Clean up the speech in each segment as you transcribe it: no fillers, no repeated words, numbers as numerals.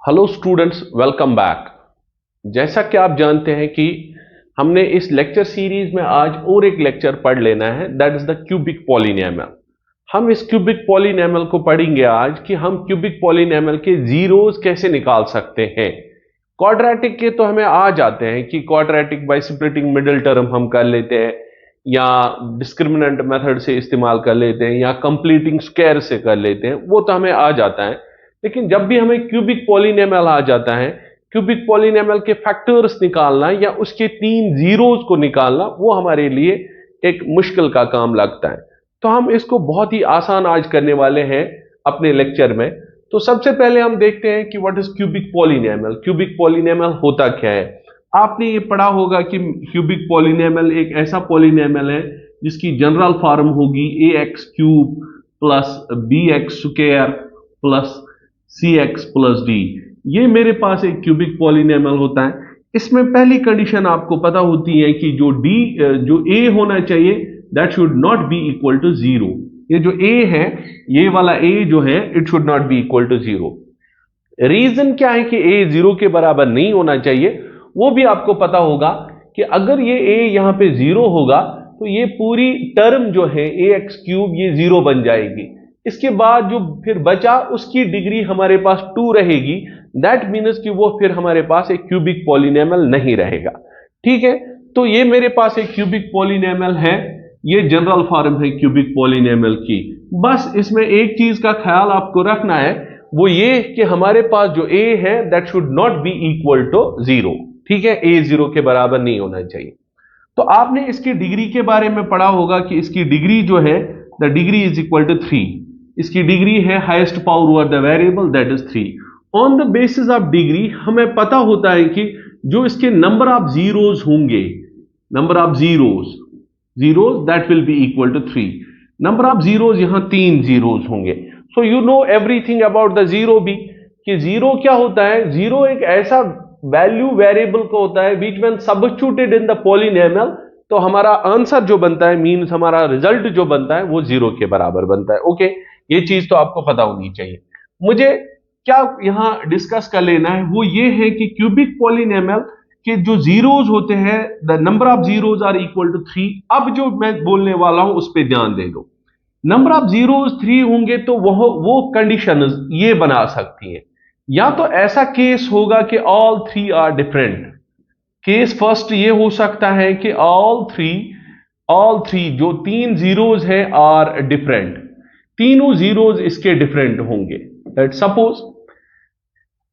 Hello students, welcome back. जैसा कि आप जानते हैं कि हमने इस लेक्चर सीरीज में आज और एक लेक्चर पढ़ लेना है, that is the cubic polynomial. हम इस क्यूबिक पॉलिनॉमियल को पढ़ेंगे आज कि हम क्यूबिक पॉलिनॉमियल के जीरोस कैसे निकाल सकते हैं। क्वाड्रेटिक के तो हमें आ जाते हैं कि quadratic by splitting middle term हम कर लेते हैं, या डिस्क्रिमिनेंट मेथड से इस्तेमाल कर लेते हैं, या कंप्लीटिंग स्क्वायर से कर लेते हैं, वो तो हमें आ जाता है। लेकिन जब भी हमें क्यूबिक पॉलिनॉमियल आ जाता है, क्यूबिक पॉलिनॉमियल के फैक्टर्स निकालना या उसके तीन जीरोस को निकालना, वो हमारे लिए एक मुश्किल का काम लगता है। तो हम इसको बहुत ही आसान आज करने वाले हैं अपने लेक्चर में। तो सबसे पहले हम देखते हैं कि what is cubic polynomial. Cubic polynomial होता क्या है। आपने ये पढ़ा होगा कि क्यूबिक पॉलिनॉमियल एक ऐसा पॉलिनॉमियल है जिसकी जनरल फॉर्म होगी a x cube plus b x square plus c x plus d. ये मेरे पास एक क्यूबिक पॉलिनॉमियल होता है। इसमें पहली कंडीशन आपको पता होती है कि जो ए होना चाहिए that should not be equal to zero. ये जो ए है, ये वाला ए जो है, it should not be equal to zero. Reason क्या है कि ए जीरो के बराबर नहीं होना चाहिए, वो भी आपको पता होगा कि अगर ये ए यहां पे जीरो होगा तो ये पूरी टर्म जो है ए एक्स क्यूब ये जीरो बन जाएगी। इसके बाद जो फिर बचा उसकी डिग्री हमारे पास 2 रहेगी। दैट मीन्स कि वो फिर हमारे पास एक क्यूबिक पॉलिनॉमियल नहीं रहेगा। ठीक है, तो ये मेरे पास एक क्यूबिक पॉलिनॉमियल है। ये जनरल फॉर्म है क्यूबिक पॉलिनॉमियल की। बस इसमें एक चीज का ख्याल आपको रखना है, वो ये कि हमारे पास जो a है that should not be equal to zero. ठीक है, a जीरो के बराबर नहीं होना चाहिए। तो आपने इसकी डिग्री के बारे में पढ़ा होगा कि इसकी डिग्री जो है, the degree is equal to 3। इसकी डिग्री है highest power over the variable, that is 3। On the basis of degree हमें पता होता है कि जो इसके नंबर ऑफ जीरोज होंगे, number of zeros that will be equal to 3। Number of zeros यहां 3 जीरोज होंगे। So you know everything about the zero भी, कि जीरो क्या होता है। जीरो एक ऐसा वैल्यू वेरिएबल को होता है बीच में सब्स्टिट्यूटेड इन द पॉलिनॉमियल, तो हमारा आंसर जो बनता है, मींस हमारा रिजल्ट जो बनता है, वो जीरो के बराबर बनता है। ओके, ये चीज तो आपको पता होनी चाहिए। मुझे क्या यहां डिस्कस कर लेना है वो ये है कि क्यूबिक पॉलिनॉमियल के जो जीरोज होते हैं, the number of zeros are equal to 3। अब जो मैं बोलने वाला हूं उस पर ध्यान दे दो। नंबर ऑफ जीरोज 3 होंगे तो वो कंडीशन ये बना सकती है, या तो ऐसा केस होगा कि all 3 are different. Case first ये हो सकता है कि ऑल थ्री जो 3 जीरोज हैं आर डिफरेंट। तीनों जीरोज इसके डिफरेंट होंगे।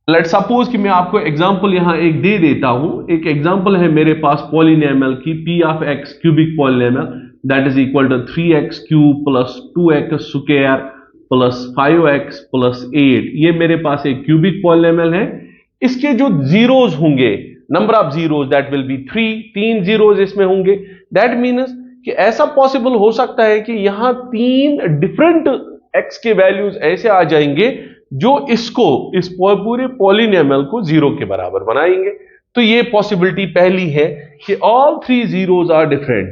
लेट्स सपोज कि मैं आपको एग्जांपल यहां एक दे देता हूं। एक एग्जांपल है मेरे पास पॉलिनॉमियल की, p of x cubic polynomial that is equal to 3x cube plus 2x square plus 5x plus 8। ये मेरे पास एक क्यूबिक पॉलिनॉमियल है। इसके जो जीरोज होंगे, number of zeros that will B 3 zeros इसमें होंगे। दैट मीन्स कि ऐसा पॉसिबल हो सकता है कि यहां 3 डिफरेंट x के वैल्यूज ऐसे आ जाएंगे जो इस पूरे पॉलिनॉमियल को जीरो के बराबर बनाएंगे। तो ये पॉसिबिलिटी पहली है कि all 3 zeros are different.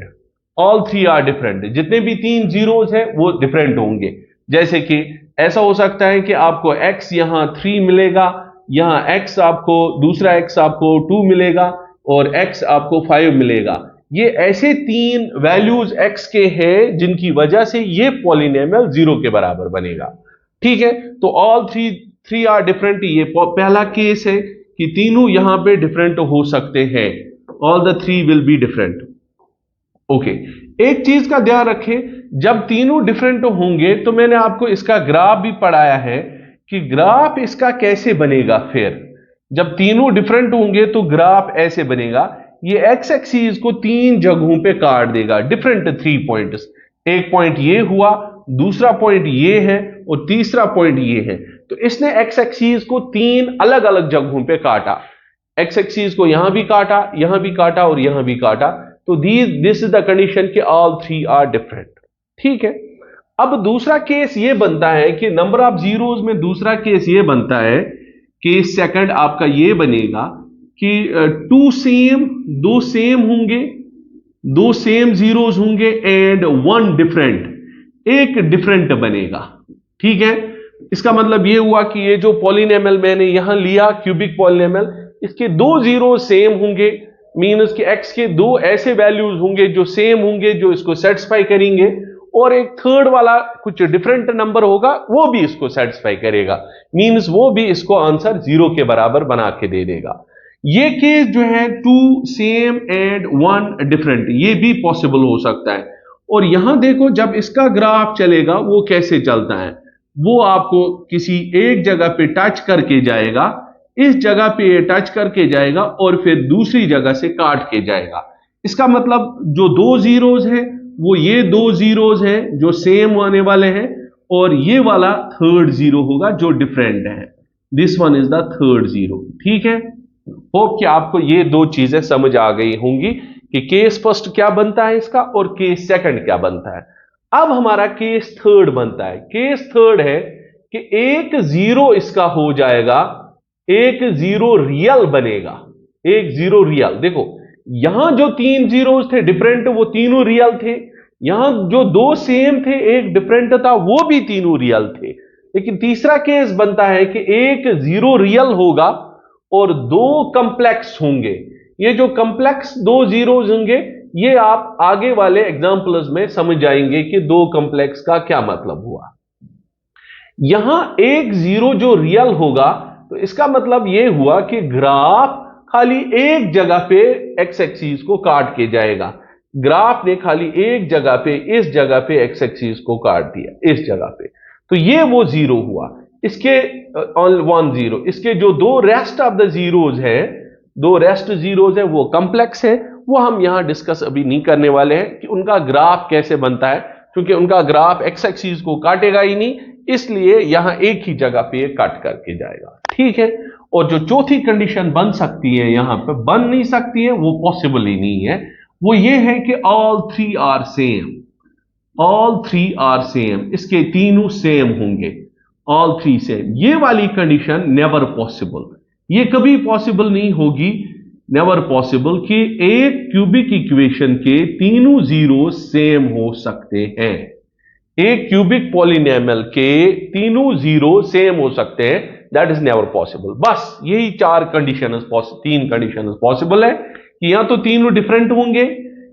All 3 are different, जितने भी 3 जीरोज हैं वो डिफरेंट होंगे। जैसे कि ऐसा हो सकता है कि आपको x यहां 3 मिलेगा, यहां x आपको दूसरा x आपको 2 मिलेगा और x आपको 5 मिलेगा। ये ऐसे 3 वैल्यूज x के हैं जिनकी वजह से ये पॉलिनॉमियल जीरो के बराबर बनेगा। ठीक है, तो ऑल 3 आर डिफरेंट, ये पहला केस है कि तीनों यहां पे डिफरेंट हो सकते हैं। All the 3 will be different. Okay, एक चीज का ध्यान रखें, जब तीनों डिफरेंट होंगे तो मैंने आपको इसका ग्राफ भी पढ़ाया है कि ग्राफ इसका कैसे बनेगा। फिर जब तीनों डिफरेंट होंगे तो ग्राफ ऐसे बनेगा। ये एक्स एक्सिस को 3 जगहों पे काट देगा, डिफरेंट 3 पॉइंट्स। एक पॉइंट ये हुआ, दूसरा पॉइंट ये है और तीसरा पॉइंट ये है। तो इसने एक्स एक्सिस को 3 अलग अलग जगहों पे काटा। एक्स एक्सिस को यहां भी काटा, यहां भी काटा और यहां भी काटा। तो दिस इज द कंडीशन कि ऑल 3 आर डिफरेंट। ठीक है, अब दूसरा केस ये बनता है कि नंबर ऑफ जीरोज में दूसरा केस ये बनता है, केस सेकंड आपका ये बनेगा कि दो सेम होंगे, 2 सेम जीरोज होंगे एंड 1 डिफरेंट, एक डिफरेंट बनेगा। ठीक है, इसका मतलब ये हुआ कि ये जो पॉलिनोमियल मैंने यहां लिया क्यूबिक पॉलिनोमियल, इसके दो जीरो सेम होंगे, मीनस कि x के दो ऐसे वैल्यूज होंगे जो सेम होंगे, जो इसको सेटिस्फाई करेंगे, और एक थर्ड वाला कुछ डिफरेंट नंबर होगा वो भी इसको सेटिस्फाई करेगा, मीनस वो भी इसको आंसर जीरो के बराबर बना के दे देगा। ये केस जो है two same and one different, ये भी पॉसिबल हो सकता है। और यहां देखो जब इसका ग्राफ चलेगा वो कैसे चलता है, वो आपको किसी एक जगह पे टच करके जाएगा, इस जगह पे ये टच करके जाएगा और फिर दूसरी जगह से काट के जाएगा। इसका मतलब जो दो जीरोज हैं वो ये दो जीरोज हैं जो सेम होने वाले हैं, और ये वाला थर्ड जीरो होगा जो डिफरेंट है, this one is the third zero. ठीक है, होप कि आपको ये दो चीजें समझ आ गई होंगी कि केस फर्स्ट क्या बनता है इसका और केस सेकंड क्या बनता है। अब हमारा केस थर्ड बनता है। केस थर्ड है कि एक जीरो इसका हो जाएगा, एक जीरो रियल बनेगा, एक जीरो रियल। देखो यहां जो तीन जीरोस थे डिफरेंट, वो तीनों रियल थे। यहां जो दो सेम थे एक डिफरेंट था, वो भी तीनों रियल थे। लेकिन तीसरा केस बनता है कि एक जीरो रियल होगा और दो कंप्लेक्स होंगे। ये जो कंप्लेक्स दो जीरोस होंगे ये आप आगे वाले एग्जांपल्स में समझ जाएंगे कि दो कंप्लेक्स का क्या मतलब हुआ। यहां एक जीरो जो रियल होगा तो इसका मतलब यह हुआ कि ग्राफ खाली एक जगह पे एक्स एक्सिस को काट के जाएगा। ग्राफ ने खाली एक जगह पे, इस जगह पे एक्स एक्सिस को काट दिया, इस जगह पे, तो ये वो जीरो हुआ। इसके वन जीरो, इसके जो दो रेस्ट ऑफ द जीरोज है, दो रेस्ट जीरोज है वो कंप्लेक्स है, वो हम यहां डिस्कस अभी नहीं करने वाले हैं कि उनका ग्राफ कैसे बनता है, क्योंकि उनका ग्राफ एक्स एक्सिस को काटेगा ही नहीं, इसलिए यहां एक ही जगह पे कट करके जाएगा। ठीक है, और जो चौथी कंडीशन बन सकती है यहां पे, बन नहीं सकती है, वो पॉसिबल ही नहीं है, वो ये है कि all three are same, all three are same, इसके तीनों सेम होंगे, ऑल थ्री सेम। ये वाली कंडीशन नेवर पॉसिबल, ये कभी पॉसिबल नहीं होगी, नेवर पॉसिबल कि एक क्यूबिक इक्वेशन के तीनों जीरो सेम हो सकते हैं। एक क्यूबिक पॉलिनोमियल के तीनों जीरो सेम हो सकते हैं, दैट इज नेवर पॉसिबल। बस यही चार कंडीशन, तीन कंडीशन पॉसिबल है कि या तो तीनों डिफरेंट होंगे,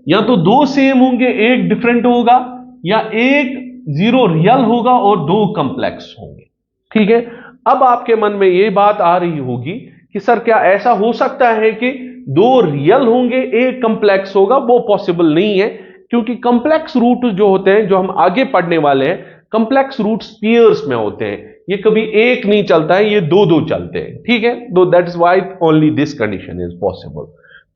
या तो दो सेम होंगे एक डिफरेंट होगा, या एक जीरो रियल होगा और दो कंप्लेक्स होंगे। ठीक है, अब आपके मन में यह बात आ रही होगी कि सर क्या ऐसा हो सकता है कि दो रियल होंगे एक कंप्लेक्स होगा? वो पॉसिबल नहीं है, क्योंकि कंप्लेक्स रूट जो होते हैं, जो हम आगे पढ़ने वाले हैं, कंप्लेक्स रूट्स पेयर्स में होते हैं, ये कभी एक नहीं चलता है, ये दो दो चलते हैं। ठीक है, तो that is why only this condition is possible.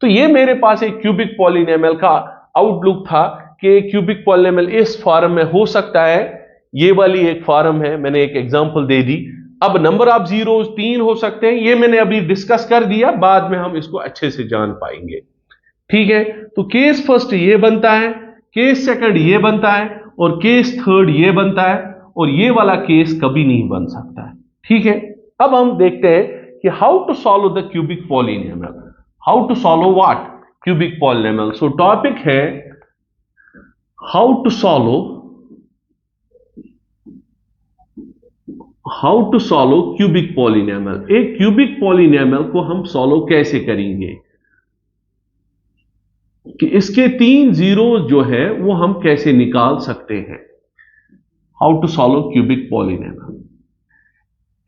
तो ये मेरे पास एक क्यूबिक पॉलिनोमियल का आउटलुक था कि क्यूबिक पॉलिनोमियल इस फॉर्म में हो सकता है, ये वाली एक फॉर्म है, मैंने एक एग्जांपल दे दी। अब नंबर ऑफ जीरोस तीन हो सकते हैं, ये मैंने अभी डिस्कस कर दिया, बाद में हम इसको अच्छे से जान पाएंगे। ठीक है, तो केस फर्स्ट ये बनता है, केस सेकंड ये बनता है, और केस थर्ड ये बनता है, और ये वाला केस कभी नहीं बन सकता है। ठीक है, अब हम देखते हैं कि how to solve the cubic polynomial. How to solve what? Cubic polynomial. So topic है how to solve cubic polynomial. एक क्यूबिक पॉलिनोमियल को हम सॉल्व कैसे करेंगे कि इसके तीन जीरो जो है वो हम कैसे निकाल सकते हैं। How to solve cubic polynomial.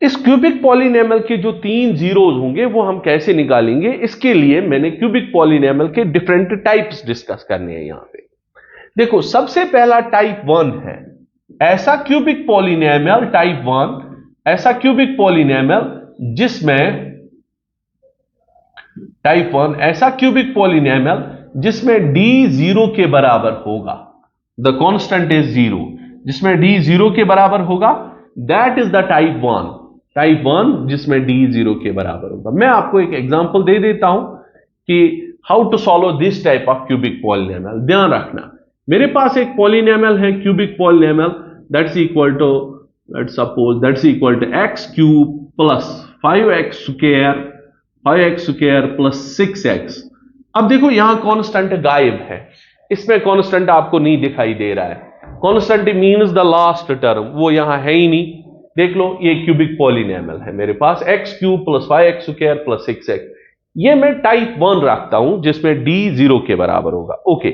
इस क्यूबिक पॉलिनोमियल के जो तीन जीरोज होंगे वो हम कैसे निकालेंगे, इसके लिए मैंने क्यूबिक पॉलिनोमियल के डिफरेंट टाइप्स डिस्कस करने हैं यहां पे। देखो सबसे पहला टाइप वन है, ऐसा क्यूबिक पॉलिनोमियल, टाइप वन ऐसा क्यूबिक पॉलिनोमियल जिसमें, टाइप वन ऐसा क्यूबिक पॉलिनोमियल जिसमें डी जीरो के बराबर होगा, द कांस्टेंट इज जीरो, जिसमें डी जीरो के बराबर होगा, that is the type one. Type one जिसमें डी जीरो के बराबर होगा। मैं आपको एक एग्जांपल दे देता हूं कि how to solve this type of cubic polynomial. ध्यान रखना, मेरे पास एक पॉलिनोमियल है cubic polynomial, that's equal to, let's suppose that's equal to x cube plus 5x square plus 6x। अब देखो यहां कांस्टेंट गायब है, इसमें कांस्टेंट आपको नहीं दिखाई दे रहा है। Constant means the last term, वो यहां है ही नहीं। देख लो ये क्यूबिक पॉलिनॉमियल है मेरे पास, x cube plus 5x square plus 6x। ये मैं टाइप 1 रखता हूं जिसमें d 0 के बराबर होगा। Okay,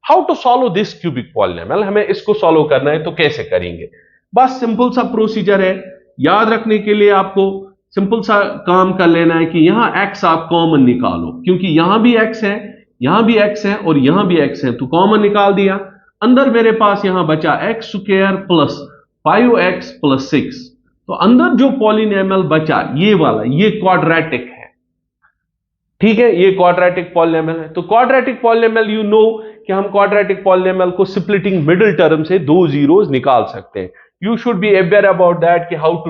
how to solve this cubic polynomial, हमें इसको सॉल्व करना है तो कैसे करेंगे? बस सिंपल सा प्रोसीजर है, याद रखने के लिए आपको सिंपल सा काम कर लेना है कि यहां x आप कॉमन निकालो, क्योंकि यहां भी x है, यहां भी x है और यहां भी x है, तो कॉमन निकाल दिया। अंदर मेरे पास यहां बचा x square plus 5x plus 6। तो अंदर जो पॉलिनॉमियल बचा ये वाला, ये क्वाड्रेटिक है, ठीक है, ये क्वाड्रेटिक पॉलिनॉमियल है। तो क्वाड्रेटिक पॉलिनॉमियल यू नो कि हम क्वाड्रेटिक पॉलिनॉमियल को स्प्लिटिंग मिडिल टर्म से दो जीरोस निकाल सकते हैं। You should be aware about that कि how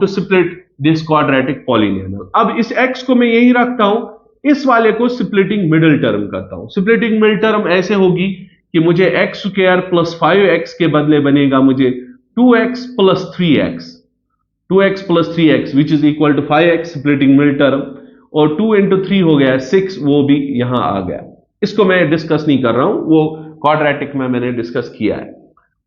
to split this quadratic polynomial. अब इस x को मैं यही रखता हूं, इस वाले को स्प्लिटिंग मिडिल टर्म करता हूं। स्प्लिटिंग मिडिल टर्म ऐसे होगी कि मुझे x स्क्वायर प्लस 5x के बदले बनेगा मुझे 2x plus 3x, 2x plus 3x which is equal to 5x splitting middle term, और 2 इंटू 3 हो गया 6, वो भी यहां आ गया। इसको मैं डिस्कस नहीं कर रहा हूं, वो क्वाड्रेटिक में मैंने डिस्कस किया है।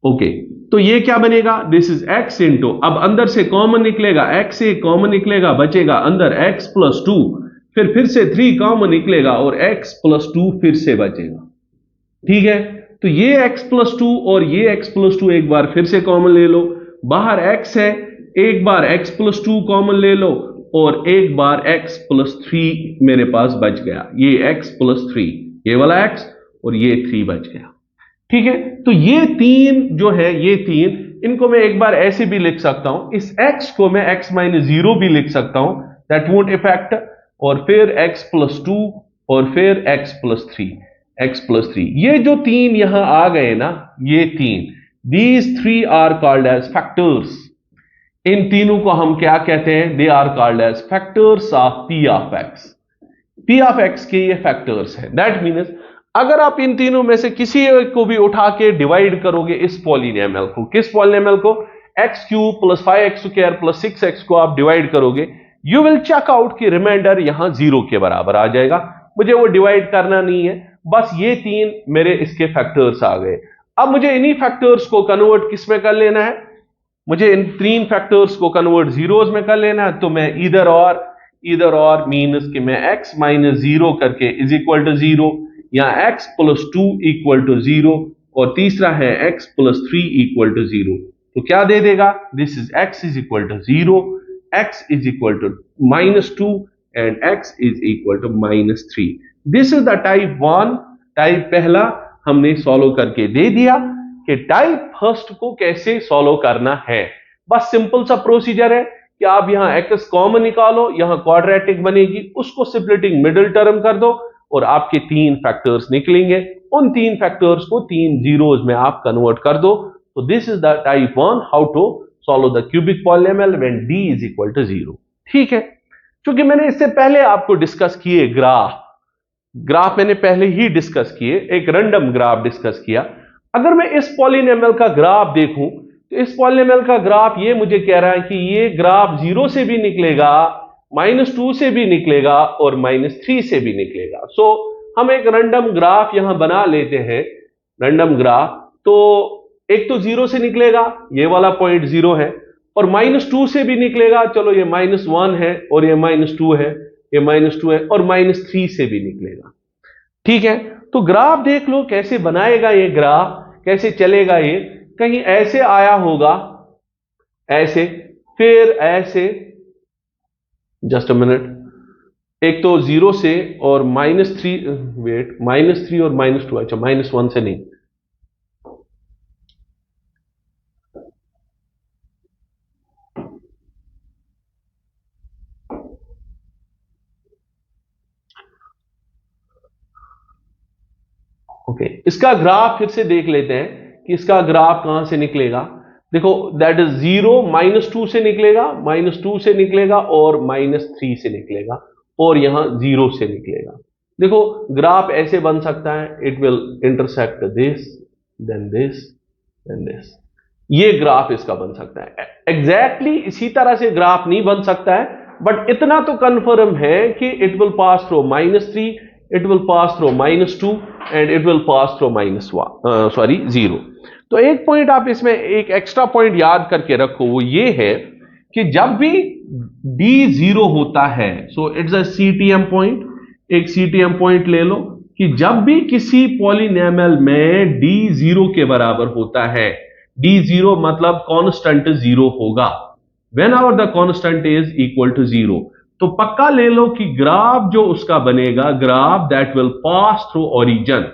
ओके, तो ये क्या बनेगा, दिस इज x इंटू, अब अंदर से कॉमन निकलेगा, x से कॉमन निकलेगा, बचेगा अंदर x प्लस 2, फिर से 3 कॉमन निकलेगा और x प्लस 2 फिर से बचेगा, ठीक है। तो ये x प्लस 2 और ये x प्लस 2 एक बार फिर से कॉमन ले लो, बाहर x है, एक बार x प्लस 2 कॉमन ले लो और एक बार x प्लस 3 मेरे पास बच गया, ये x प्लस 3, ये वाला x और ये 3 बच गया, ठीक है। तो ये तीन जो है, ये तीन, इनको मैं एक बार ऐसे भी लिख सकता हूं, इस x को मैं x माइनस 0 भी लिख सकता हूं, दैट वोंट इफेक्ट, और फिर x प्लस 2 और फिर x प्लस 3, x प्लस 3, ये जो तीन यहां आ गए ना, ये तीन, these three are called as factors। इन तीनों को हम क्या कहते हैं, they are called as factors of p of x। p of x के ये फैक्टर्स हैं। दैट मीन्स अगर आप इन तीनों में से किसी एक को भी उठा के डिवाइड करोगे इस पॉलिनॉमियल को, किस पॉलिनॉमियल को, x cube plus 5x square plus 6x को आप डिवाइड करोगे, यू विल चेक आउट कि रिमाइंडर यहां 0 के बराबर आ जाएगा। मुझे वो डिवाइड करना नहीं है, बस ये तीन मेरे इसके फैक्टर्स आ गए। अब मुझे इन्हीं फैक्टर्स को कन्वर्ट किस में कर लेना है, मुझे इन तीन फैक्टर्स को कन्वर्ट जीरोस में कर लेना है। तो मैं इधर और मीन्स कि मैं x माइनस 0 करके इज इक्वल टू 0, या x प्लस 2 इक्वल टू 0, और तीसरा है x प्लस 3 इक्वल टू 0। तो क्या दे देगा, this is x is equal to 0, x is equal to minus 2 and x is equal to minus 3। This is the type 1। Type पहला हमने सॉल्व करके दे दिया कि टाइप फर्स्ट को कैसे सॉल्व करना है। बस सिंपल सा प्रोसीजर है कि आप यहां x कॉमन निकालो, यहां क्वाड्रेटिक बनेगी, उसको स्प्लिटिंग मिडिल टर्म कर दो और आपके तीन फैक्टर्स निकलेंगे। उन तीन फैक्टर्स को तीन जीरोस में आप कन्वर्ट कर दो। तो this is the type 1, how to solve the cubic polynomial when d is equal to 0, ठीक है। क्योंकि मैंने इससे पहले आपको डिस्कस किए ग्राफ मैंने पहले ही डिस्कस किए, एक रैंडम ग्राफ डिस्कस किया। अगर मैं इस पॉलिनॉमियल का ग्राफ देखूं तो इस पॉलिनॉमियल का ग्राफ ये मुझे कह रहा है कि ये ग्राफ 0 से भी निकलेगा, -2 से भी निकलेगा और -3 से भी निकलेगा। सो हम एक रैंडम ग्राफ यहां बना लेते हैं, रैंडम ग्राफ। तो एक तो 0 से निकलेगा, ये वाला पॉइंट 0 है, और -2 से भी निकलेगा, चलो ये -1 है और ये -2 है, ये -2 है, और -3 से भी निकलेगा, ठीक है। तो ग्राफ देख लो कैसे बनाएगा ये ग्राफ, कैसे चलेगा ये, कहीं ऐसे आया होगा, ऐसे, फिर ऐसे, जस्ट अ मिनट, एक तो 0 से और -3, वेट, -3 और -2, अच्छा -1 से नहीं, ओके, इसका ग्राफ फिर से देख लेते हैं कि इसका ग्राफ कहां से निकलेगा। देखो दैट इज 0, -2 से निकलेगा, -2 से निकलेगा और -3 से निकलेगा और यहां 0 से निकलेगा। देखो ग्राफ ऐसे बन सकता है, it will intersect this then this then this, ये ग्राफ इसका बन सकता है। एग्जैक्टली इसी तरह से ग्राफ नहीं बन सकता है, बट इतना तो कंफर्म है कि it will pass through -3 it will pass through -2 and it will pass through -0. तो एक पॉइंट आप इसमें एक एक्स्ट्रा पॉइंट याद करके रखो, वो ये है कि जब भी d 0 होता है, so it's a CTM point, एक CTM पॉइंट ले लो कि जब भी किसी पॉलिनोमियल में d 0 के बराबर होता है, d 0 मतलब कांस्टेंट 0 होगा, whenever the constant is equal to 0, तो पक्का ले लो कि ग्राफ जो उसका बनेगा, graph that will pass through origin,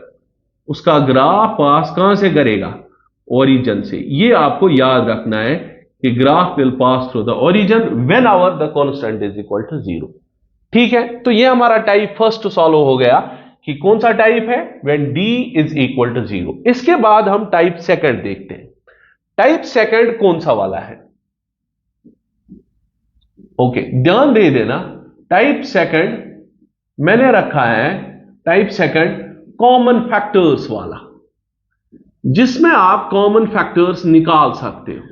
उसका ग्राफ पास कहां से करेगा, ओरिजिन से। ये आपको याद रखना है कि graph will pass through the origin whenever the constant is equal to 0। ठीक है, तो ये हमारा टाइप फर्स्ट सॉल्व हो गया कि कौन सा टाइप है, when d is equal to 0। इसके बाद हम टाइप सेकंड देखते हैं। टाइप सेकंड कौन सा वाला है, ओके, ध्यान दे देना, टाइप सेकंड मैंने रखा है, टाइप सेकंड कॉमन फैक्टर्स वाला, जिसमें आप कॉमन फैक्टर्स निकाल सकते हो।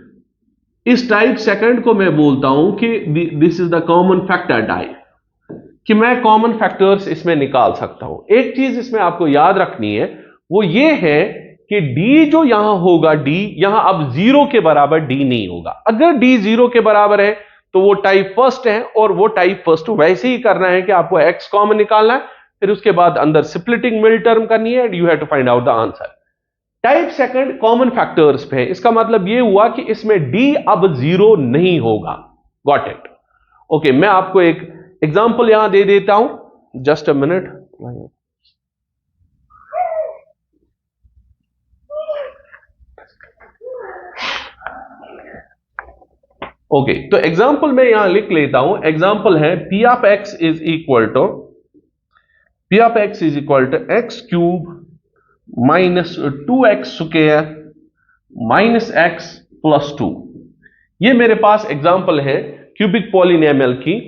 इस टाइप सेकंड को मैं बोलता हूं कि this is the common factor type, कि मैं कॉमन फैक्टर्स इसमें निकाल सकता हूं। एक चीज इसमें आपको याद रखनी है, वो ये है कि d जो यहां होगा, d यहां अब 0 के बराबर d नहीं होगा। अगर d 0 के बराबर है तो वो टाइप फर्स्ट है, और वो टाइप फर्स्ट वैसे ही करना है कि आपको x कॉमन निकालना है, फिर उसके बाद अंदर स्प्लिटिंग मिड टर्म करनी है, and you have to find out the answer. Type second common factors पे है, इसका मतलब ये हुआ कि इसमें d अब 0 नहीं होगा। Got it? ओके, मैं आपको एक एग्जांपल यहां दे देता हूं, जस्ट अ मिनट। ओके, तो एग्जांपल मैं यहां लिख लेता हूं। एग्जांपल है p of x is equal to x cube minus 2x square minus x plus 2। ये मेरे पास एग्जांपल है क्यूबिक पॉलिनोमियल की,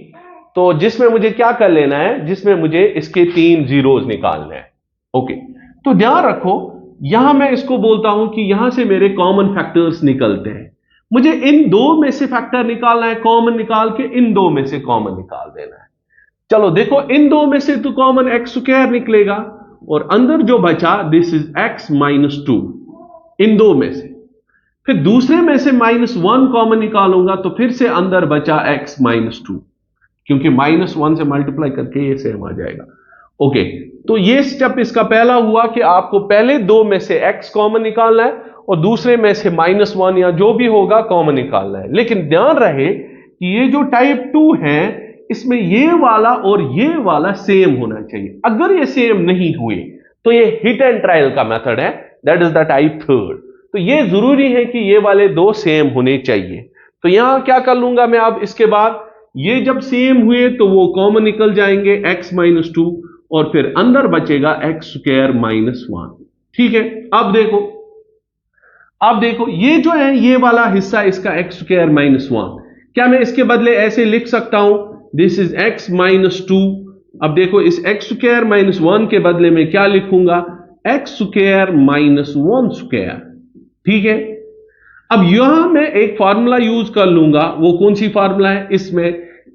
तो जिसमें मुझे क्या कर लेना है, जिसमें मुझे इसके 3 जीरोज निकालने हैं। ओके, तो ध्यान रखो, यहां मैं इसको बोलता हूं कि यहां से मेरे कॉमन फैक्टर्स निकलते हैं, मुझे इन दो में से फैक्टर निकालना है, कॉमन निकाल के इन दो में से कॉमन निकाल देना है। चलो देखो, इन दो में से तो कॉमन एक्स स्क्वायर निकलेगा, और अंदर जो बचा दिस इज x माइनस 2, इन दो में से। फिर दूसरे में से -1 कॉमन निकालूंगा, तो फिर से अंदर बचा x माइनस 2, क्योंकि -1 से मल्टीप्लाई करके ये सेम आ जाएगा। ओके, तो ये स्टेप इसका पहला हुआ कि आपको पहले दो में से x कॉमन निकालना है, और दूसरे में से -1 या जो भी होगा कॉमन निकालना है। लेकिन ध्यान रहे कि ये जो टाइप 2 है, इसमें ये वाला और ये वाला सेम होना चाहिए। अगर ये सेम नहीं हुए तो ये हिट एंड ट्रायल का मेथड है, that is the type third. तो ये जरूरी है कि ये वाले दो सेम होने चाहिए। तो यहां क्या कर लूंगा मैं, अब इसके बाद ये जब सेम हुए तो वो कॉमन निकल जाएंगे, x माइनस 2, और फिर अंदर बचेगा x स्क्वायर माइनस 1। ठीक है, अब देखो ये जो है, ये वाला हिस्सा इसका x स्क्वायर माइनस 1, क्या मैं इसके बदले ऐसे लिख सकता हूं, दिस इज x माइनस 2। अब देखो, इस x स्क्वायर माइनस 1 के बदले में क्या लिखूंगा, x स्क्वायर माइनस 1 स्क्वायर। ठीक है, अब यहां मैं एक फार्मूला यूज कर लूंगा, वो कौन सी फार्मूला है, इसमें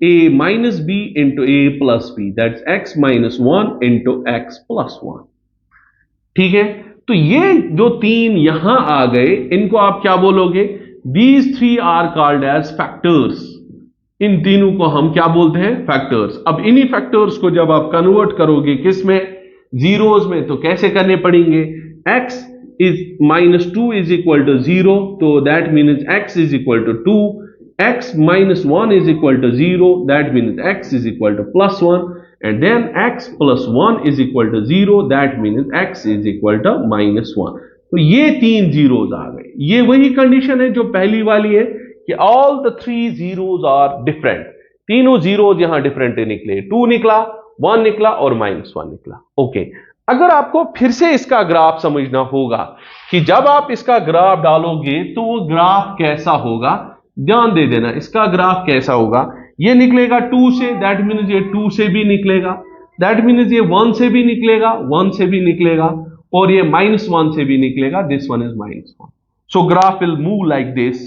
a minus b into a plus b, that's x minus 1 into x plus 1। ठीक है, तो ये जो तीन यहां आ गए, इनको आप क्या बोलोगे, these 3 are called as factors. इन तीनों को हम क्या बोलते हैं, फैक्टर्स। अब इन्हीं फैक्टर्स को जब आप कन्वर्ट करोगे किस में, जीरोस में, तो कैसे करने पड़ेंगे, x is -2 is equal to 0, so that means x is equal to 2, x minus 1 is equal to 0, that means x is equal to plus 1, and then x plus 1 is equal to 0, that means x is equal to minus 1। तो ये तीन zeros आ गए। ये वही condition है जो पहली वाली है कि all the 3 zeros are different, तीनों जीरोज यहां डिफरेंट निकले, 2 निकला, 1 निकला और -1 निकला। ओके, अगर आपको फिर से इसका ग्राफ समझना होगा कि जब आप इसका ग्राफ डालोगे तो वो ग्राफ कैसा होगा, ध्यान दे देना, इसका ग्राफ कैसा होगा, ये निकलेगा 2 से, दैट मीन्स ये 2 से भी निकलेगा, दैट मीन्स ये 1 से भी निकलेगा, 1 से भी निकलेगा, और ये -1 से भी निकलेगा, this one is -1। So graph will move like this,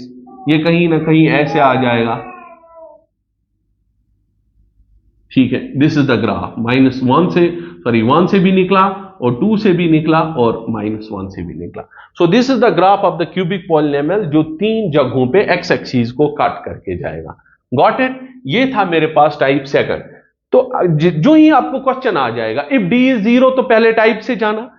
ये कहीं ना कहीं ऐसे आ जाएगा। ठीक है, दिस इज द ग्राफ, -1 से सॉरी 1 से भी निकला और 2 से भी निकला और -1 से भी निकला। So this is the graph of the cubic polynomial जो 3 जगहों पे एक्स एक्सिस को काट करके जाएगा। Got it? ये था मेरे पास टाइप सेकंड। तो जो ही आपको क्वेश्चन आ जाएगा इफ डी इज 0 तो पहले टाइप से जाना,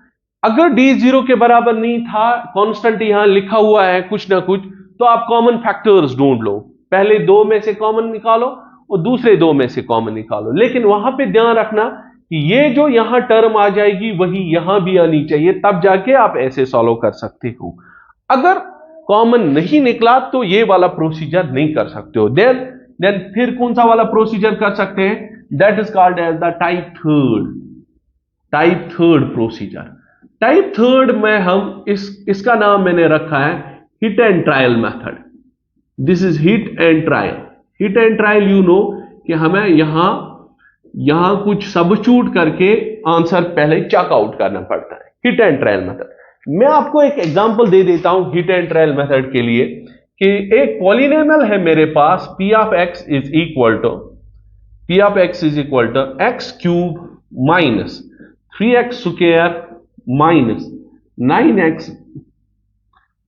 अगर डी 0 के बराबर नहीं था, कांस्टेंट यहां लिखा हुआ है कुछ ना कुछ, तो आप कॉमन फैक्टर्स ढूंढ लो, पहले 2 में से कॉमन निकालो और दूसरे 2 में से कॉमन निकालो। लेकिन वहां पे ध्यान रखना कि ये जो यहां टर्म आ जाएगी वही यहां भी आनी चाहिए, तब जाके आप ऐसे सॉल्व कर सकते हो। अगर कॉमन नहीं निकला तो ये वाला प्रोसीजर नहीं कर सकते हो। देन फिर कौन सा वाला प्रोसीजर कर सकते हैं? That is called as the type third procedure. Type third में हम इसका नाम मैंने रखा है hit and trial method. This is hit and trial. Hit and trial you know कि हमें यहां कुछ सबस्टिट्यूट करके आंसर पहले चेकआउट करना पड़ता है। Hit and trial method. मैं आपको एक एग्जांपल दे देता हूं हिट एंड ट्रायल मेथड के लिए कि एक पॉलिनोमियल है मेरे पास p of x is equal to x cube minus 3x square minus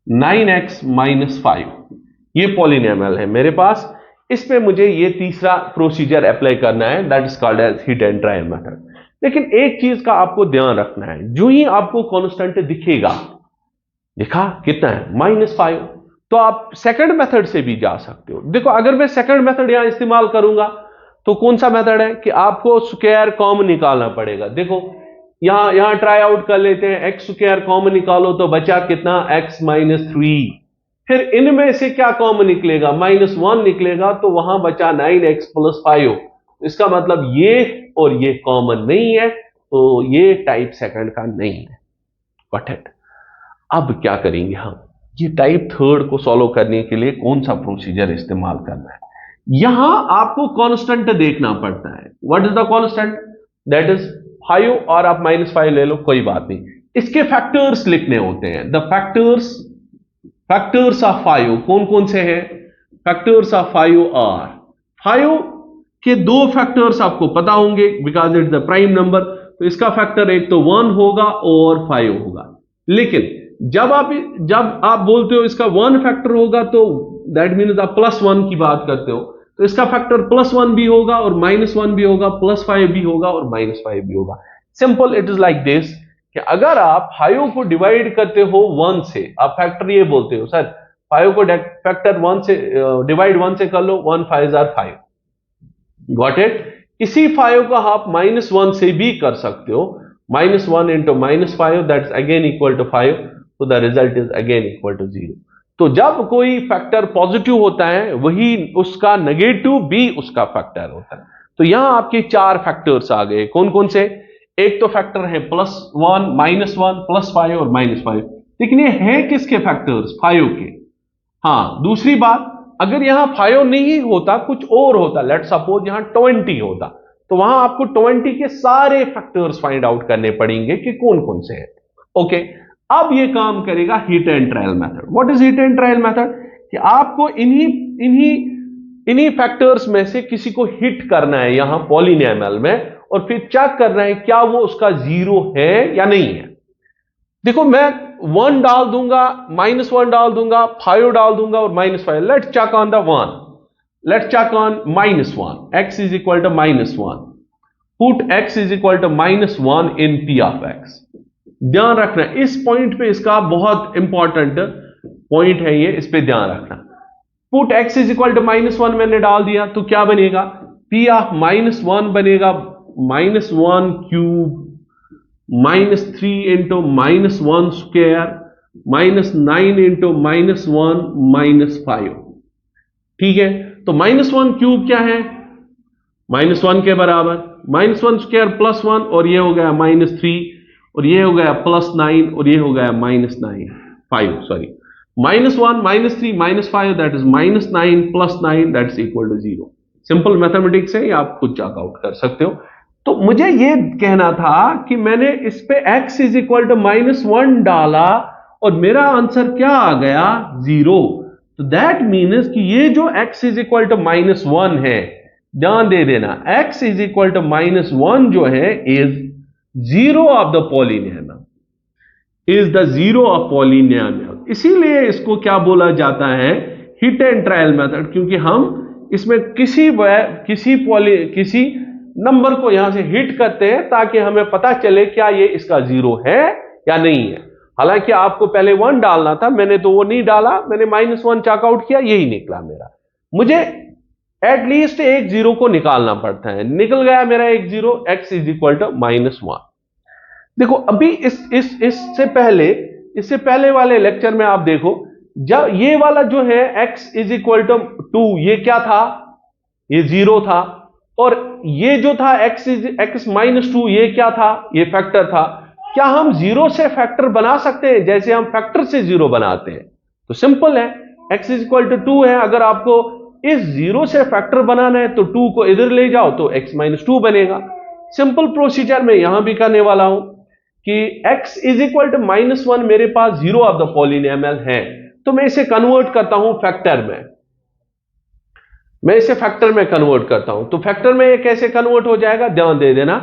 9x minus 5। ये पॉलिनोमियल है मेरे पास। इस पे मुझे ये तीसरा प्रोसीजर अप्लाई करना है, that is called as hit and trial method. लेकिन एक चीज का आपको ध्यान रखना है, जो ही आपको कांस्टेंट दिखेगा, दिखा कितना है -5, तो आप सेकंड मेथड से भी जा सकते हो। देखो अगर मैं सेकंड मेथड यहां इस्तेमाल करूंगा तो कौन सा मेथड है कि आपको स्क्वायर कॉमन निकालना पड़ेगा। देखो यहां ट्राई आउट कर लेते हैं, एक्स स्क्वायर कॉमन निकालो तो बचा कितना x -3। फिर इनमें से क्या कॉमन निकलेगा? -1 निकलेगा, तो वहां बचा 9x + 5। इसका मतलब ये और ये कॉमन नहीं है, तो ये टाइप सेकंड का नहीं है। Got it? अब क्या करेंगे हम? ये टाइप थर्ड को सॉल्व करने के लिए कौन सा प्रोसीजर इस्तेमाल करना है? यहां आपको कांस्टेंट देखना पड़ता है। What is the constant? That is 5, और आप -5 ले लो, कोई बात नहीं। इसके फैक्टर्स लिखने होते हैं। द फैक्टर्स ऑफ 5 कौन कौन से हैं? फैक्टर्स ऑफ 5 आर 5 के 2 फैक्टर्स आपको पता होंगे because it's the prime number. तो इसका फैक्टर एक तो 1 होगा और 5 होगा। लेकिन जब आप बोलते हो इसका 1 फैक्टर होगा तो दैट मीन्स आप +1 की बात करते हो, तो इसका फैक्टर +1 भी होगा और -1 भी होगा, +5 भी होगा और -5 भी होगा। Simple, it is like this कि अगर आप 5 को डिवाइड करते हो 1 से, आप फैक्टर ये बोलते हो सर 5 को फैक्टर 1 से डिवाइड 1 से कर लो, 1 5 आर 5। Got it? इसी 5 को आप -1 से भी कर सकते हो। -1 × -5 दैट्स अगेन इक्वल टू 5, तो the result is again equal to 0। तो जब कोई फैक्टर पॉजिटिव होता है वही उसका नेगेटिव भी उसका फैक्टर होता है। तो यहां आपके 4 फैक्टर्स आ गए। कौन कौन से? एक तो फैक्टर है +1, -1, +5 और -5। लेकिन ये है किसके फैक्टर्स? 5 के। हाँ, दूसरी बात, अगर यहां 5 नहीं होता, कुछ और होता, लेट्स सपोज यहां 20 होता, तो वहां आपको 20 के सारे फैक्टर्स फाइंड आउट करने पड़ेंगे कि कौन कौन से हैं। ओके, अब ये काम करेगा hit and trial method. What is hit and trial method? कि आपको इन्हीं फैक्टर्स में से किसी को हिट करना है यहां पॉलिनोमियल में, और फिर चेक करना है क्या वो उसका 0 है या नहीं है। देखो मैं 1 डाल दूंगा, -1 डाल दूंगा, 5 डाल दूंगा और -5। Let's check on the 1। Let's check on -1। x is equal to -1। Put x is equal to -1 in p of x। ध्यान रखना इस पॉइंट पे, इसका बहुत इंपॉर्टेंट पॉइंट है ये, इस पे ध्यान रखना। Put x is equal to -1 मैंने डाल दिया, तो क्या बनेगा? p ऑफ -1 बनेगा -1 क्यूब -3 × -1 स्क्वायर -9 × -1 -5। ठीक है, तो -1 क्यूब क्या है? -1 के बराबर, -1 स्क्वायर +1, और ये हो गया -3, और ये हो गया +9, और ये हो गया -5 sorry, -1 -3 -5 that is -9 + 9 that is equal to 0। Simple mathematics है, आप खुद चेक आउट कर सकते हो। तो मुझे ये कहना था कि मैंने इस पे x इज इक्वल टू -1 डाला और मेरा आंसर क्या आ गया? 0। तो दैट मीन्स कि ये जो x इज इक्वल टू -1 है, ध्यान दे देना, x इज इक्वल टू -1 जो है is zero of the polynomial is the zero of polynomial. इसीलिए इसको क्या बोला जाता है, हिट एंड ट्रायल मेथड, क्योंकि हम इसमें किसी नंबर को यहां से हिट करते हैं ताकि हमें पता चले क्या ये इसका जीरो है या नहीं है। हालांकि आपको पहले 1 डालना था, मैंने तो वो नहीं डाला, मैंने -1 चेकआउट किया, यही निकला मेरा। मुझे एटलीस्ट एक जीरो को निकालना पड़ता है, निकल गया मेरा एक zero, x is equal to -1। देखो अभी इससे पहले वाले लेक्चर में आप देखो, जब ये वाला जो है x इज इक्वल टू 2, ये क्या था, ये जीरो था, और ये जो था x -2, ये क्या था, ये फैक्टर था। क्या हम जीरो से फैक्टर बना सकते हैं जैसे हम फैक्टर से जीरो बनाते हैं? तो सिंपल है, x इज इक्वल टू 2 है, अगर आपको इस जीरो से फैक्टर बनाना है तो 2 को इधर ले जाओ तो x -2 बनेगा। सिंपल प्रोसीजर मैं यहां भी करने वाला हूं कि x इज इक्वल टू -1 मेरे पास जीरो ऑफ द पॉलिनोमियल है, तो मैं इसे कन्वर्ट करता हूं फैक्टर में, मैं इसे फैक्टर में कन्वर्ट करता हूं। तो फैक्टर में ये कैसे कन्वर्ट हो जाएगा, ध्यान दे देना।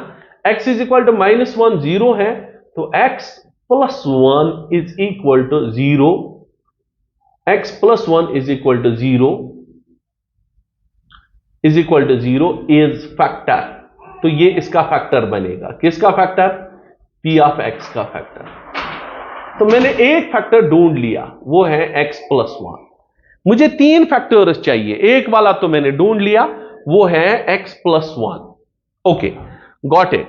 x is equal to -1 zero है, तो x plus 1 is equal to 0, x plus 1 is equal to 0 is equal to 0 is factor. तो ये इसका फैक्टर बनेगा, किसका फैक्टर, p ऑफ x का फैक्टर। तो मैंने एक फैक्टर ढूंढ लिया, वो है x प्लस 1। मुझे 3 फैक्टर्स चाहिए, एक वाला तो मैंने ढूंढ लिया, वो है x plus 1। Okay, got it.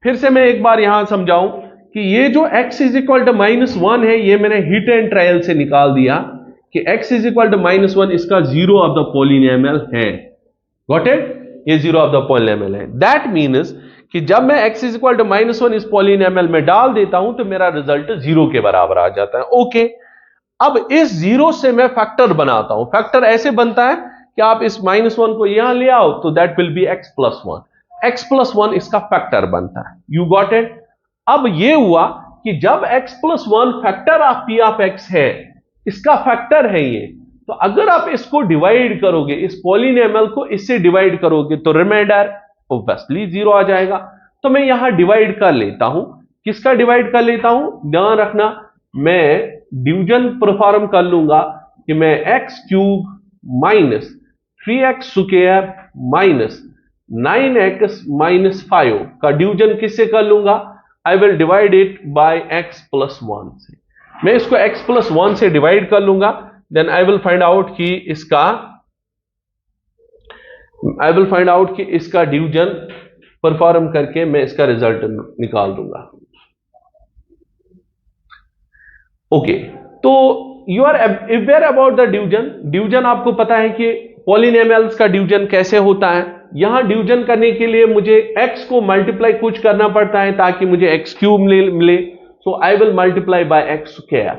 फिर से मैं एक बार यहां समझाऊं कि ये जो x इज इक्वल टू -1 है, ये मैंने हिट एंड ट्रायल से निकाल दिया कि x इज इक्वल टू -1 इसका जीरो ऑफ द पॉलिनोमियल है। गॉट इट, ये जीरो ऑफ द पॉलिनोमियल है। दैट मीन्स कि जब मैं x इज इक्वल टू -1 इस पॉलिनोमियल में डाल देता हूं तो मेरा रिजल्ट जीरो के बराबर आ जाता है। ओके, अब इस जीरो से मैं फैक्टर बनाता हूं। फैक्टर ऐसे बनता है कि आप इस -1 को यहां ले आओ तो that will B x plus 1। x plus 1 इसका फैक्टर बनता है। You got it. अब ये हुआ कि जब x plus 1 factor of p of x है, इसका फैक्टर है ये, तो अगर आप इसको डिवाइड करोगे, इस पॉलिनोमियल को इससे डिवाइड करोगे, तो रिमाइंडर ऑब्वियसली 0 आ जाएगा। तो मैं यहां डिवाइड कर लेता हूं, किसका डिवाइड कर लेता हूं, ध्यान रखना, मैं डिवीजन परफॉर्म कर लूंगा कि मैं x cube minus 3x square minus 9x minus 5 का डिवीजन किससे कर लूंगा, I will divide it by x plus 1 से। मैं इसको x प्लस 1 से डिवाइड कर लूंगा, then I will find out कि इसका डिवीजन परफॉर्म करके मैं इसका रिजल्ट निकाल दूंगा। ओके, तो you are aware about the division. Division आपको पता है कि पॉलिनोमियल्स का डिवीजन कैसे होता है। यहां डिवीजन करने के लिए मुझे x को मल्टीप्लाई कुछ करना पड़ता है ताकि मुझे x क्यूब मिले। So I will multiply by x square,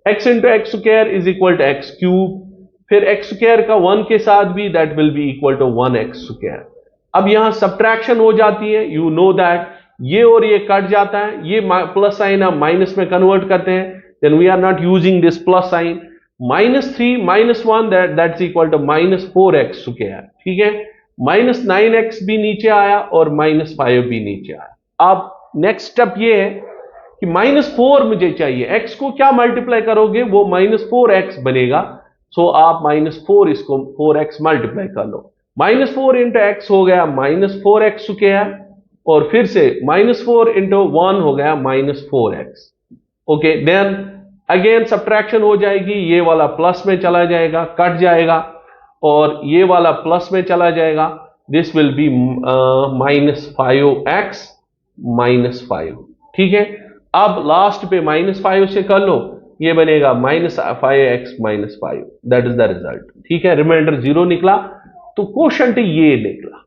x into x square is equal to x cube, फिर एक्स स्क्वायर का 1 के साथ भी that will be equal to 1x square. अब यहां सब्ट्रैक्शन हो जाती है, यू नो दैट, ये और ये कट जाता है, ये प्लस साइन हम माइनस में कन्वर्ट करते हैं, then we are not using this plus sign. -3 -1 that's equal to -4x square, ठीक है। -9x भी नीचे आया और -5 भी नीचे आया। अब नेक्स्ट स्टेप ये है कि -4 मुझे चाहिए, x को क्या मल्टीप्लाई करोगे, वो -4x बनेगा। सो आप -4 इसको 4x मल्टीप्लाई कर लो, -4 इंटू एक्स हो गया -4x स्क्वायर, और फिर से -4 इंटू 1 हो गया -4x। Okay, then again subtraction हो जाएगी, ये वाला प्लस में चला जाएगा, कट जाएगा, और ये वाला प्लस में चला जाएगा, दिस विल बी -5x -5, ठीक है। अब लास्ट पे -5 से कर लो, ये बनेगा -5x -5, that is the result, ठीक है। रिमाइंडर 0 निकला, तो क्वोशंट ये निकला।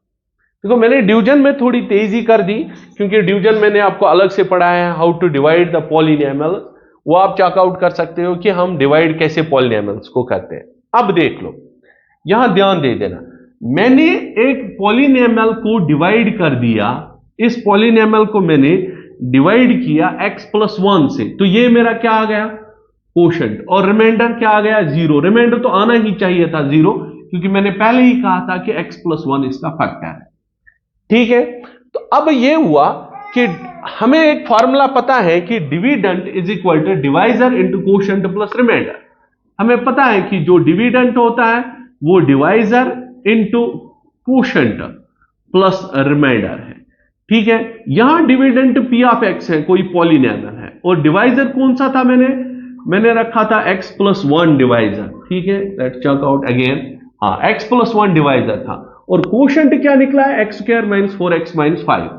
देखो मैंने डिवीजन में थोड़ी तेजी कर दी, क्योंकि डिवीजन मैंने आपको अलग से पढ़ाया है, how to divide the polynomial, वो आप चेकआउट कर सकते हो कि हम डिवाइड कैसे पॉलिनोमियल्स को करते हैं। अब देख लो, यहां ध्यान दे देना, मैंने एक पॉलिनोमियल को डिवाइड कर दिया, इस पॉलिनोमियल को मैंने डिवाइड किया x प्लस 1 से, तो ये मेरा क्या आ गया, क्वोशंट, और रिमाइंडर क्या आ गया, 0। रिमाइंडर तो आना ही चाहिए था 0, क्योंकि मैंने पहले ही कहा था कि x प्लस 1 इसका फैक्टर है, ठीक है। तो अब ये हुआ कि हमें एक फॉर्मूला पता है कि dividend is equal to divisor into quotient plus remainder. हमें पता है कि जो डिविडेंड होता है वो divisor into quotient plus remainder है। ठीक है, यहां डिविडेंड पी ऑफ एक्स है, कोई पॉलिनोमियल है, और डिवाइजर कौन सा था, मैंने रखा था एक्स प्लस वन डिवाइजर। ठीक है, लेट्स चेक आउट अगेन। हाँ, एक्स प्लस वन डिवाइजर था, और कोशेंट क्या निकला है, x square minus 4x minus 5,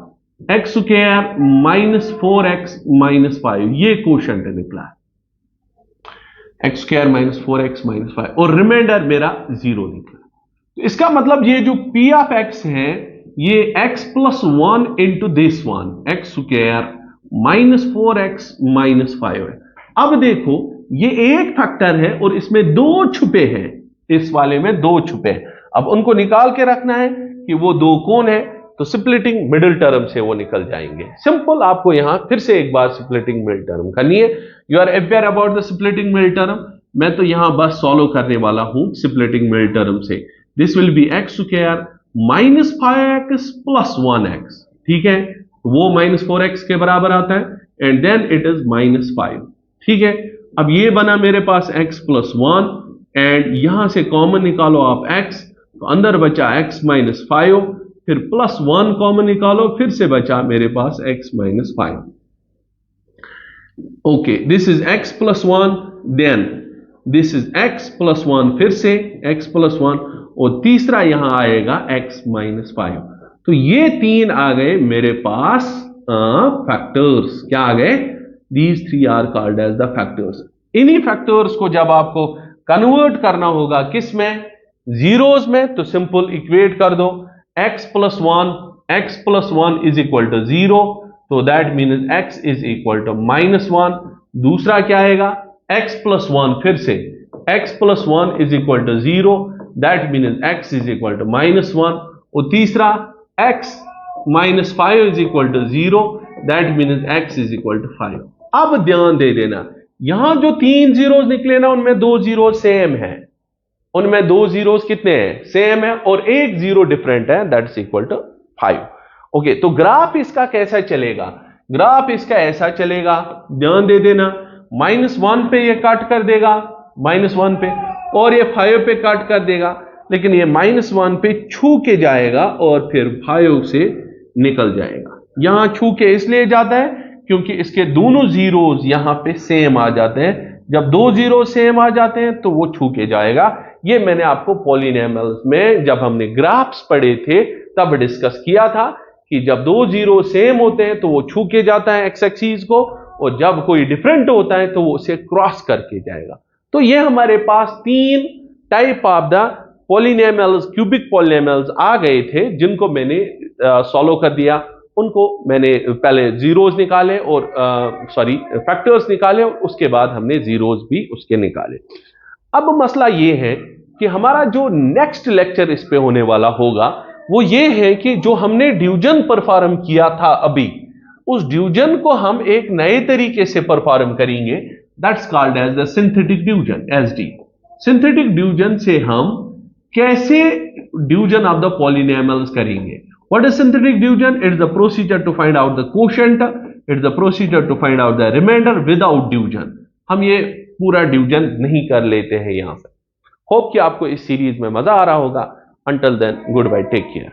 x square minus 4x minus 5, ये कोशेंट निकला है, x square minus 4x minus 5, और रिमाइंडर मेरा 0 निकला। तो इसका मतलब ये जो पी ऑफ एक्स है ये x plus one into this one, x square minus 4x minus 5 है। अब देखो ये एक फैक्टर है और इसमें दो छुपे हैं, इस वाले में दो छुपे हैं। अब उनको निकाल के रखना है कि वो दो कौन है, तो स्प्लिटिंग मिडिल टर्म से वो निकल जाएंगे। सिंपल, आपको यहां फिर से एक बार स्प्लिटिंग मिडिल टर्म करनी है। You are aware about the splitting middle term. मैं तो यहां बस सॉल्व करने वाला हूं स्प्लिटिंग मिडिल टर्म से। This will be x square minus 5x plus 1x। ठीक है, वो माइनस 4x के बराबर आता है and then it is minus 5। ठीक है, अब ये बना मेरे पास x प्लस 1 एंड यहां से कॉमन निकालो आप x, तो अंदर बचा x माइनस 5, फिर प्लस 1 कॉमन निकालो, फिर से बचा मेरे पास x minus 5। Okay, this is x plus 1, then this is x plus 1, फिर से x प्लस 1, और तीसरा यहां आएगा x माइनस 5। तो ये तीन आ गए मेरे पास फैक्टर्स। क्या आ गए? These three are called as the factors। इन्हीं फैक्टर्स को जब आपको कन्वर्ट करना होगा किस में, जीरोस में, तो सिंपल इक्वेट कर दो, x plus 1 is equal to 0, तो that means x is equal to minus 1। दूसरा क्या आएगा, x प्लस 1, फिर से x plus 1 is equal to 0, that means x is equal to minus 1, और तीसरा x minus 5 is equal to 0, that means x is equal to 5। अब ध्यान दे देना, यहां जो तीन जीरोस निकले ना, उनमें दो जीरो सेम है, उनमें दो जीरोस कितने हैं, सेम है, और एक जीरो डिफरेंट है, दैट्स इक्वल टू 5। ओके, तो ग्राफ इसका कैसा चलेगा, ग्राफ इसका ऐसा चलेगा, ध्यान दे देना, -1 पे ये कट कर देगा, -1 पे, और ये 5 पे कट कर देगा, लेकिन ये -1 पे छू के जाएगा और फिर 5 से निकल जाएगा। यहां छू के इसलिए जाता है क्योंकि इसके दोनों जीरोस यहां पे सेम आ जाते हैं। जब दो जीरो सेम आ जाते हैं तो वो छू के जाएगा। ये मैंने आपको पॉलिनोमियल्स में जब हमने ग्राफ्स पढ़े थे तब डिस्कस किया था कि जब दो जीरो सेम होते हैं तो वो छू के जाता है एक्स एक्सिस को, और जब कोई डिफरेंट होता है तो वो उसे क्रॉस करके जाएगा। तो ये हमारे पास तीन type of the polynomials, cubic polynomials आ गए थे, जिनको मैंने सॉल्व कर दिया। उनको मैंने पहले जीरोस निकाले और फैक्टर्स निकाले, और उसके बाद हमने जीरोस भी उसके निकाले। अब मसला ये है कि हमारा जो नेक्स्ट लेक्चर इस पे होने वाला होगा वो ये है कि जो हमने डिवीजन परफॉर्म किया था अभी, उस डिवीजन को हम एक नए तरीके से परफॉर्म करेंगे, that's called as the synthetic division, SD. Synthetic division से हम कैसे डिवीजन ऑफ द पॉलिनोमियल्स करेंगे। What is synthetic division? It is the procedure to find out the quotient. It is the procedure to find out the remainder without division. हम ये पूरा division नहीं कर लेते हैं यहां पे। होप कि आपको इस सीरीज में मजा आ रहा होगा। Until then, goodbye, take care.